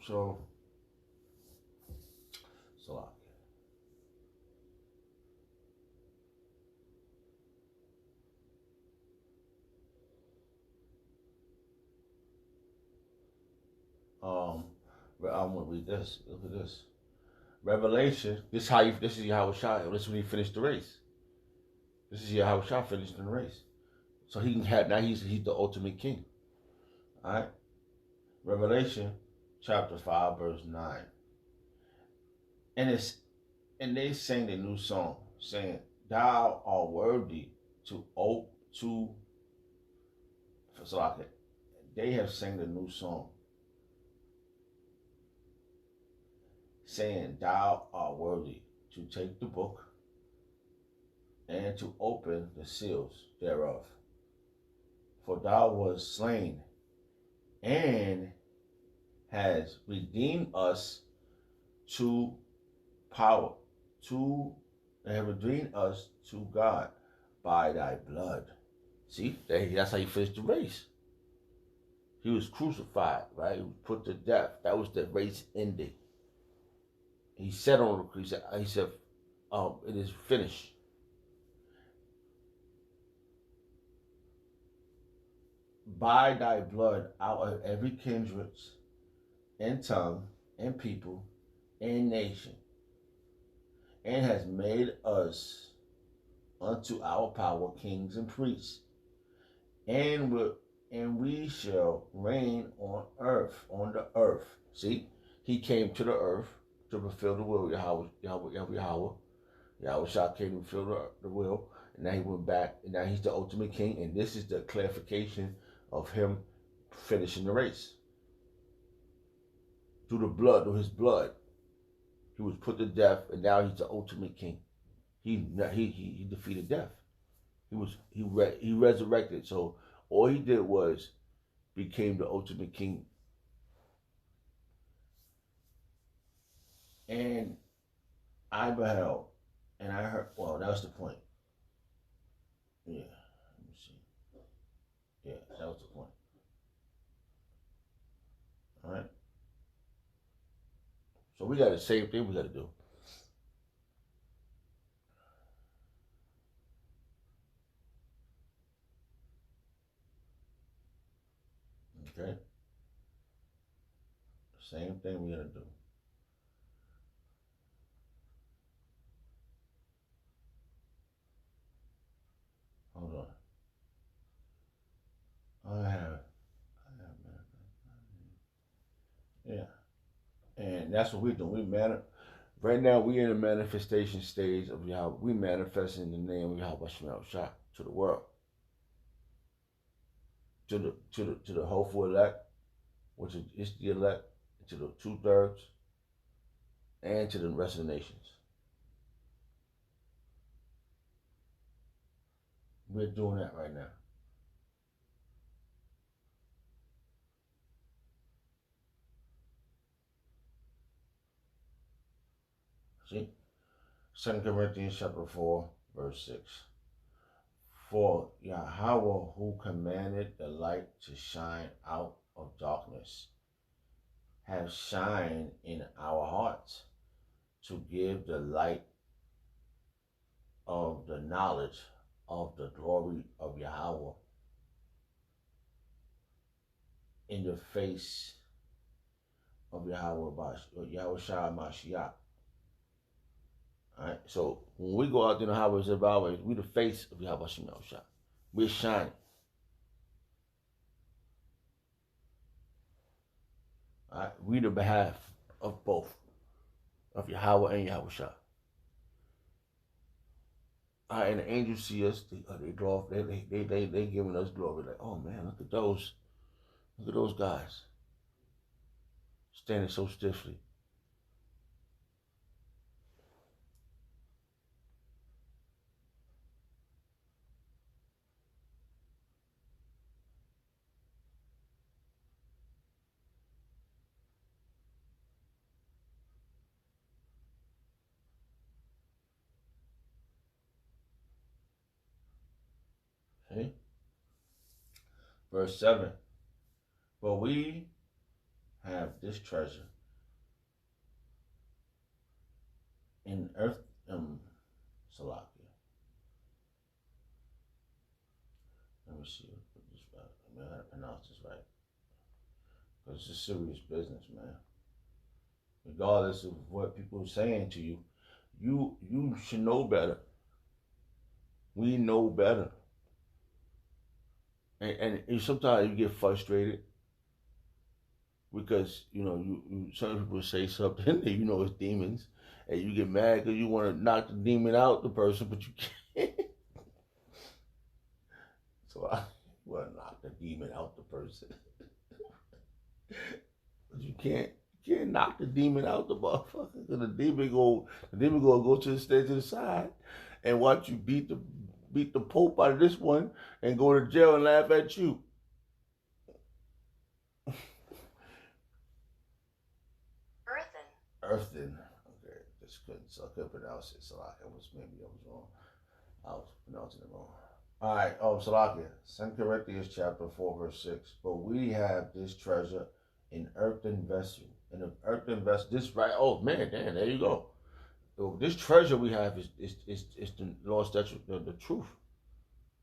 So, so but I'm gonna read this. Look at this. Revelation. This how you. This is Yahweh Shai. This is when he finished the race. This is Yahweh Shai finished in the race. So he can have now. He's the ultimate king. All right. Revelation, chapter 5, verse 9. And it's and they sang a new song, saying, "Thou art worthy to to." So I could, they have sang a new song, saying, "Thou art worthy to take the book and to open the seals thereof. For thou wast slain and has redeemed us to power, to and have redeemed us to God by thy blood." See, that's how you finished the race. He was crucified, right? He was put to death. That was the race ending. He said on the cross, he said, "It is finished." By thy blood, out of every kindred and tongue and people and nation, and has made us unto our power kings and priests, and we shall reign on the earth. See, he came to the earth to fulfill the will of Yahweh. Yahweh Shah came to fulfill the will, and now he went back, and now he's the ultimate king, and this is the clarification of him finishing the race. Through the blood, through his blood, he was put to death, and now he's the ultimate king. He defeated death. He resurrected. So all he did was became the ultimate king. And I beheld, and I heard. Well, that was the point. Yeah, let me see. Yeah, that was the point. All right. So we got the same thing we got to do. Okay. Same thing we got to do. Hold on. Yeah. And that's what we're doing. Right now we in the manifestation stage of Yahweh. We manifesting the name of Yahweh Shemel Shah to the world, to the hopeful elect, which is the elect, to the 2/3, and to the rest of the nations. We're doing that right now. See, 2 Corinthians chapter 4, verse 6. For Yahweh who commanded the light to shine out of darkness has shined in our hearts to give the light of the knowledge of the glory of Yahweh in the face of Yahweh Shah Mashiach. Alright, so when we go out there in the highways of byways, we the face of Yahweh Shemel Shah. We're shining. Alright, we the behalf of both, of Yahweh and Yahweh Shah. And the angels see us, they go off, they giving us glory. Like, oh man, look at those guys standing so stiffly. See? Verse 7. But we have this treasure in earth, Salakia. Let me see. Put this right. I mean, how to pronounce this right. Because it's a serious business, man. Regardless of what people are saying to you, you should know better. We know better. And sometimes you get frustrated because some people say something and it's demons, and you get mad because you want to knock the demon out the person, but you can't. So I want to knock the demon out the person, but you can't. You can't knock the demon out the motherfucker. Cause the demon go to the stay to the side, and watch you beat the pope out of this one, and go to jail and laugh at you. Earthen. Okay, just couldn't. So I couldn't pronounce it. So I was wrong. I was pronouncing it wrong. All right. Salakia. 2 Corinthians chapter 4 verse 6. But we have this treasure in earthen vessel. In an earthen vessel. This right. Oh man, damn. There you go. So this treasure we have is the Lord's statute, the truth.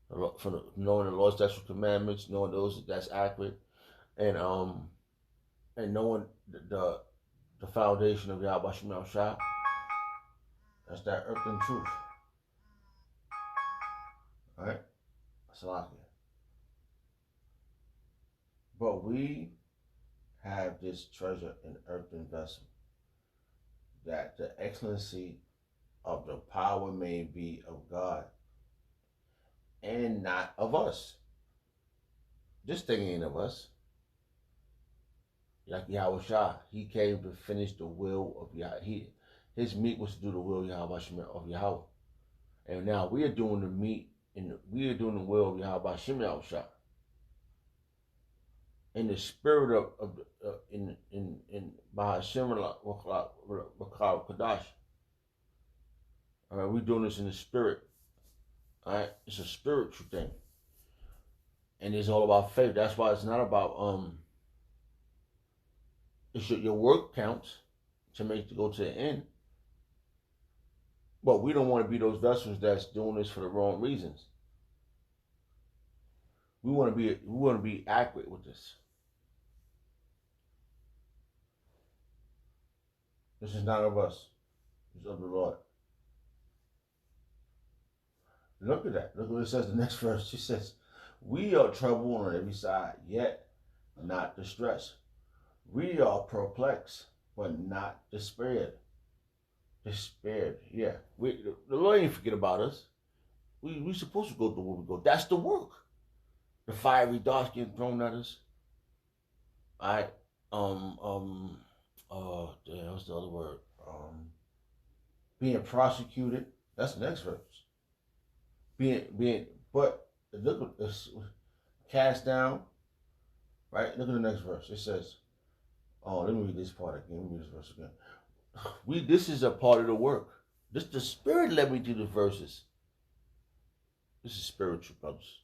From knowing the Lord's statute commandments, knowing those that's accurate, and knowing the foundation of Yahweh Shem Shah. That's that earthen truth. Alright? Salakia. But we have this treasure in earthen vessel, that the excellency of the power may be of God and not of us. This thing ain't of us. Like Yahweh Shah, he came to finish the will of Yahweh. His meat was to do the will of Yahweh of Yahweh. And now we are doing the meat, and we are doing the will of Yahweh Shem Shah. In the spirit of in Bahashem Kadash. All right, we're doing this in the spirit. All right, it's a spiritual thing, and it's all about faith. That's why it's not about It's your work counts to make to go to the end. But we don't want to be those vessels that's doing this for the wrong reasons. We want to be accurate with this. This is not of us. It's of the Lord. Look at that. Look what it says in the next verse. She says, we are troubled on every side, yet not distressed. We are perplexed, but not despaired. Despaired, yeah. The Lord ain't forget about us. We supposed to go through where we go. That's the work. The fiery darts getting thrown at us. Alright. What's the other word? Being prosecuted. That's the next verse. But look at this, cast down. Right? Look at the next verse. It says, let me read this part again. Let me read this verse again. This is a part of the work. The Spirit led me to the verses. This is spiritual, brothers.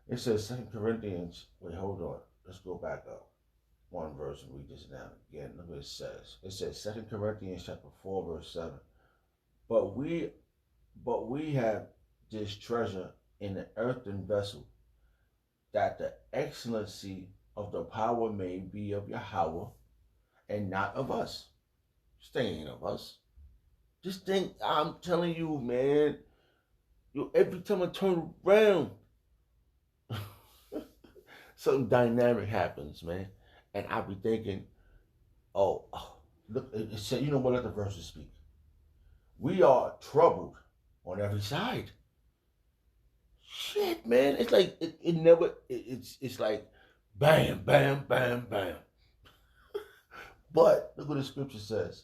It says 2 Corinthians. Wait, hold on. Let's go back up one verse and read this down again. Look what it says. It says 2 Corinthians chapter 4 verse 7. But we have this treasure in an earthen vessel, that the excellency of the power may be of Yahweh and not of us. This thing ain't of us. This thing, I'm telling you, man, every time I turn around, something dynamic happens, man. And I be thinking, look, it said, you know what, let the verses speak. We are troubled on every side. Shit, man. It's like, it's like, bam, bam, bam, bam. But look what the scripture says.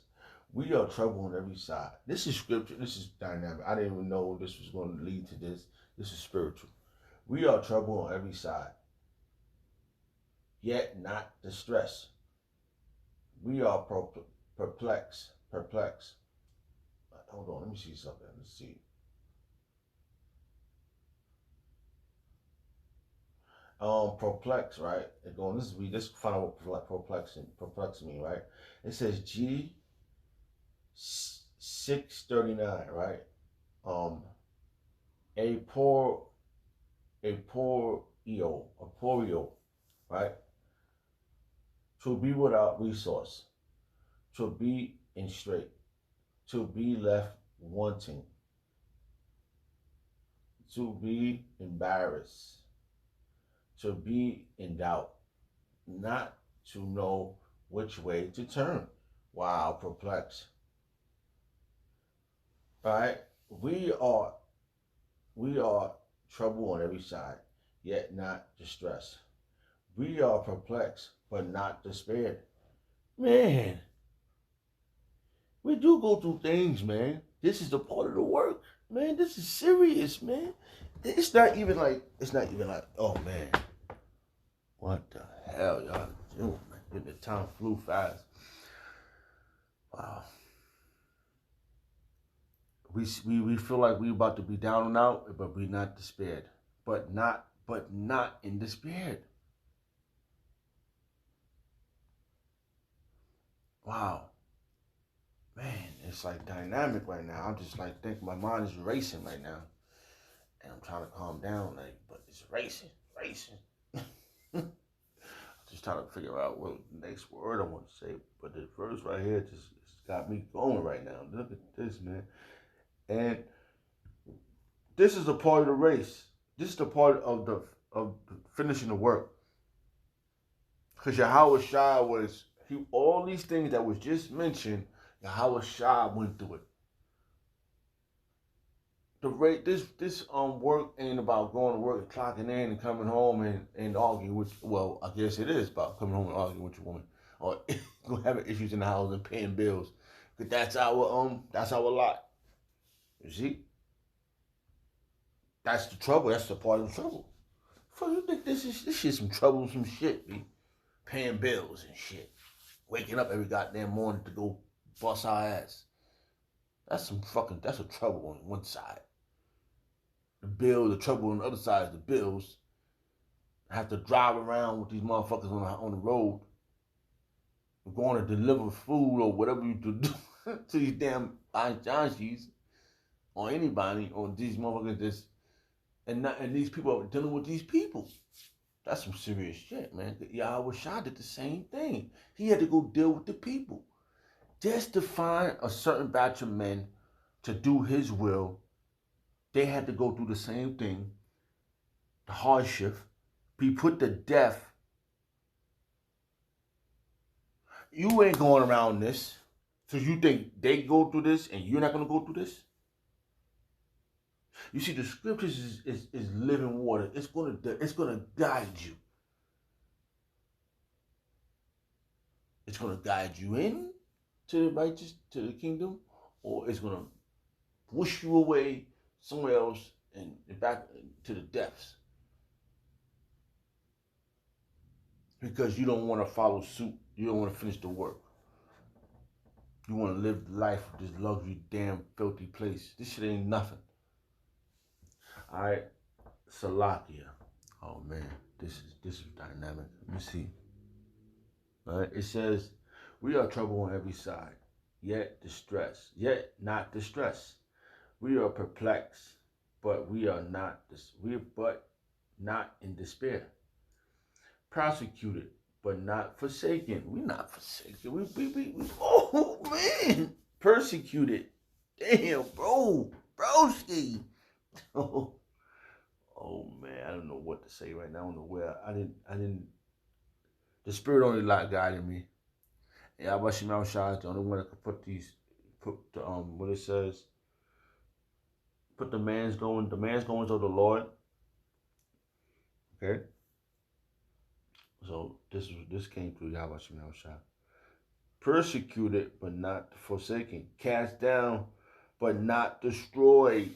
We are troubled on every side. This is scripture. This is dynamic. I didn't even know this was going to lead to this. This is spiritual. We are troubled on every side, yet not distressed. We are perplexed. Hold on, let me see something. Let's see. Perplex, right? Let's find out what perplex mean, right? It says G 6:39, right? Um, a poor, a porio, right? To be without resource, to be in strait, to be left wanting, to be embarrassed, to be in doubt, not to know which way to turn. Wow, perplexed. Right? We are we are trouble on every side, yet not distressed. We are perplexed, but not despaired. Man, we do go through things, man. This is the part of the work, man. This is serious, man. It's not even like, oh man, what the hell y'all doing, man? The time flew fast. Wow. We feel like we about to be down and out, but we not despaired. But not in despair. Wow. Man, it's like dynamic right now. I'm just like think my mind is racing right now. And I'm trying to calm down, like, but it's racing. I'm just trying to figure out what next word I want to say. But the verse right here just it's got me going right now. Look at this, man. And this is a part of the race. This is the part of finishing the work. Because Yahweh Shai all these things that was just mentioned, Yahweh Shai went through it. The rate this work ain't about going to work and clocking in and coming home and arguing with I guess it is about coming home and arguing with your woman or having issues in the house and paying bills. Cause that's our lot. You see? That's the trouble. That's the part of the trouble. So you think this shit some troublesome shit, B? Paying bills and shit. Waking up every goddamn morning to go bust our ass. That's a trouble on one side. The trouble on the other side is the bills. I have to drive around with these motherfuckers on the road. We're going to deliver food or whatever you do to these damn Aunties or anybody or these motherfuckers and these people are dealing with these people. That's some serious shit, man. Yahweh Shai did the same thing. He had to go deal with the people. Just to find a certain batch of men to do his will, they had to go through the same thing, the hardship, be put to death. You ain't going around this. So you think they go through this and you're not going to go through this? You see, the scriptures is living water. It's gonna guide you. It's gonna guide you in to the kingdom, or it's gonna push you away somewhere else and back to the depths. Because you don't want to follow suit. You don't want to finish the work. You want to live life with this luxury, damn filthy place. This shit ain't nothing. Alright. Salakia. Oh man, this is dynamic. Let me see. Alright, it says, we are troubled on every side, yet not distressed. We are perplexed, but we are not not in despair. Persecuted, but not forsaken. We're not forsaken. We oh man, persecuted. Damn, broski. Oh man, I don't know what to say right now. I don't know where I didn't. The spirit only like guided me. And Abashim Al-Shai is the only one that could put the what it says. Put the man's goings of the Lord. Okay. So this came through Yahweh Shai. Persecuted but not forsaken. Cast down but not destroyed.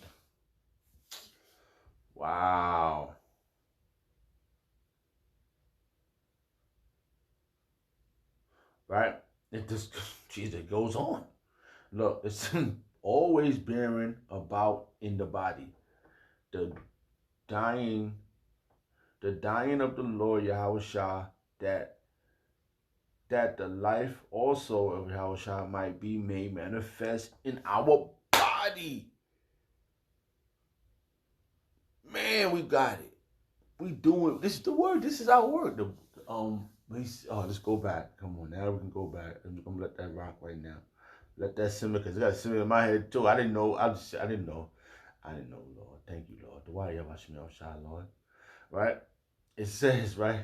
Wow. Right? It goes on. Look, it's always bearing about in the body. The dying of the Lord Yahweh Shah, that that the life also of Yahushua might be made manifest in our body. Man, we got it. We doing this is the word. This is our word. Let's go back. Come on, now we can go back. I'm gonna let that rock right now. Let that simmer, because it got simmer in my head too. I didn't know. I didn't know. I didn't know, Lord. Thank you, Lord. The why Yahushua, Lord. Right? It says, right?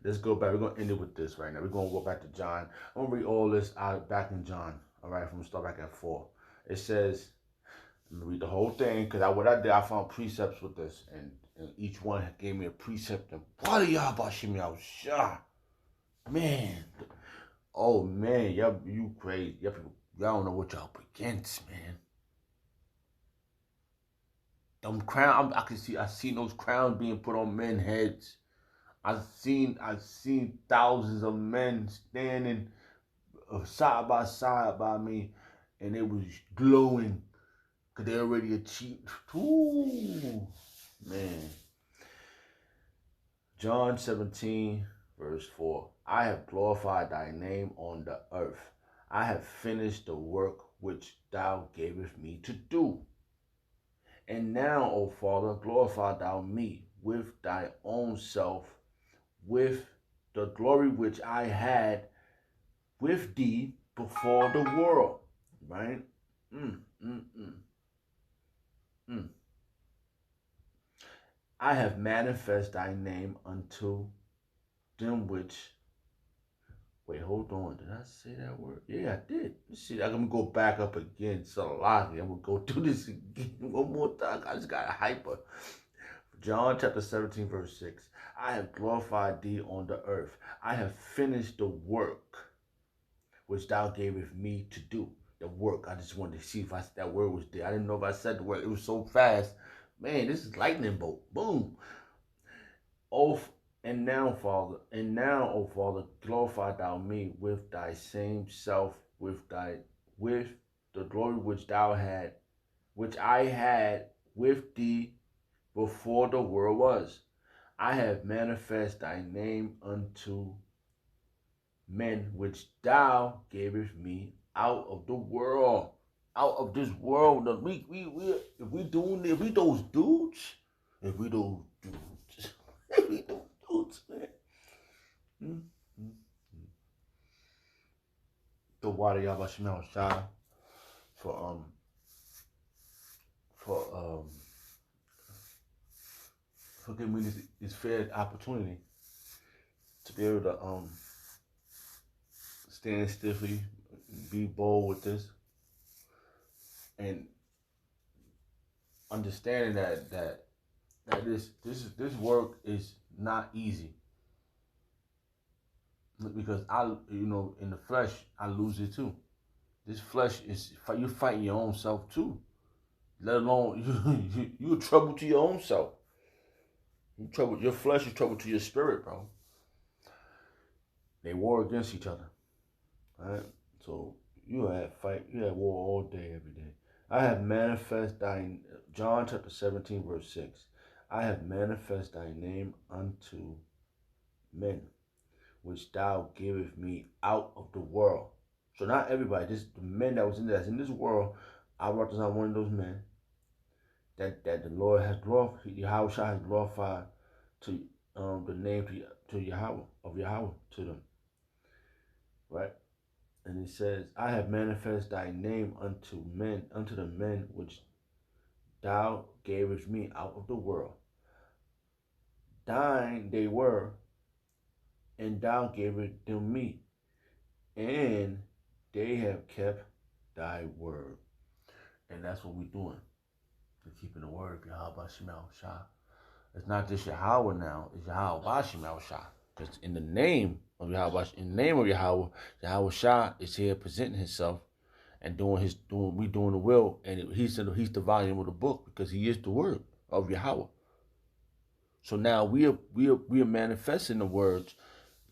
Let's go back. We're gonna end it with this right now. We're gonna go back to John. I'm gonna read all this out back in John. All right, from start back at 4. It says, I'm gonna read the whole thing, because what I did, I found precepts with this, and each one gave me a precept. And what are y'all about Yahushua? Man, oh man, y'all, you crazy. Y'all people, y'all don't know what y'all up against, man. Them crown, I seen those crowns being put on men's heads. I've seen thousands of men standing side by side by me, and it was glowing, because they already achieved. Ooh, man. John 17, verse 4. I have glorified thy name on the earth. I have finished the work which thou gavest me to do. And now, O Father, glorify thou me with thy own self, with the glory which I had with thee before the world. Right? I have manifest thy name unto them which. Wait, hold on. Did I say that word? Yeah, I did. See, I'm gonna go back up again. Salaki. I'm gonna go through this again one more time. I just got a hyper. John chapter 17, verse 6. I have glorified thee on the earth. I have finished the work which thou gavest me to do. The work. I just wanted to see if that word was there. I didn't know if I said the word. It was so fast. Man, this is lightning bolt. Boom. Oh, and now, O Father, glorify thou me with thy same self, with the glory which I had with thee before the world was. I have manifest thy name unto men which thou gavest me out of the world. Out of this world. If we those dudes, if we those dudes, man. The water Yabashim Shah for giving me this fair opportunity to be able to stand stiffly, be bold with this, and understanding that this work is not easy, because in the flesh I lose it too. This flesh is you fighting your own self too. Let alone you trouble to your own self. Your flesh is trouble to your spirit, bro. They war against each other. Alright? So you have war all day, every day. I have manifest thy John chapter 17, verse 6. I have manifest thy name unto men, which thou gavest me out of the world. So not everybody, just the men that's in this world. I represent one of those men that the Lord has glorified, Yahweh has glorified to the name to Yahweh to them. Right? And it says, I have manifest thy name unto the men which thou gavest me out of the world. Thine they were, and thou gavest them me, and they have kept thy word. And that's what we're doing. We're keeping the word of Yahweh Shemel Shah. It's not just Yahweh now, it's Yahweh Shemel Shah. Because in the name of Yahweh, Yahweh Shah is here presenting himself and doing the will, and he's the volume of the book, because he is the word of Yahweh. So now we are manifesting the words,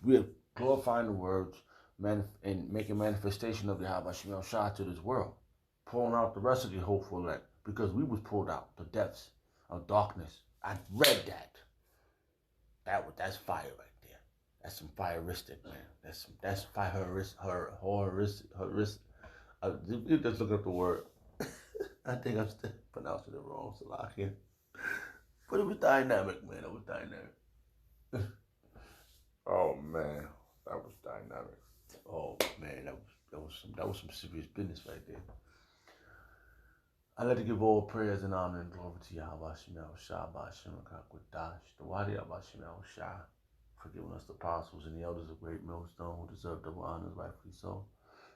we are glorifying the words, and making manifestation of Yahweh Shemel Shah to this world, pulling out the rest of the hopeful elect, because we was pulled out the depths of darkness. I read that. That's fire right there. That's some fireistic, man. That's fire horrific. You just look up the word. I think I'm still pronouncing it wrong, so I can. But it was dynamic, man. It was dynamic. Oh man, that was dynamic. Oh man, that was some serious business right there. I like to give all praise and honor and glory to Yahweh Shemel Shah Bashim Kakwadash, the Wadi Yahweh Shemel Shah, for giving us the apostles and the elders of Great Millstone who deserve double honors, rightfully so.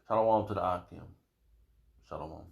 Shalom to the Akim. Shalom.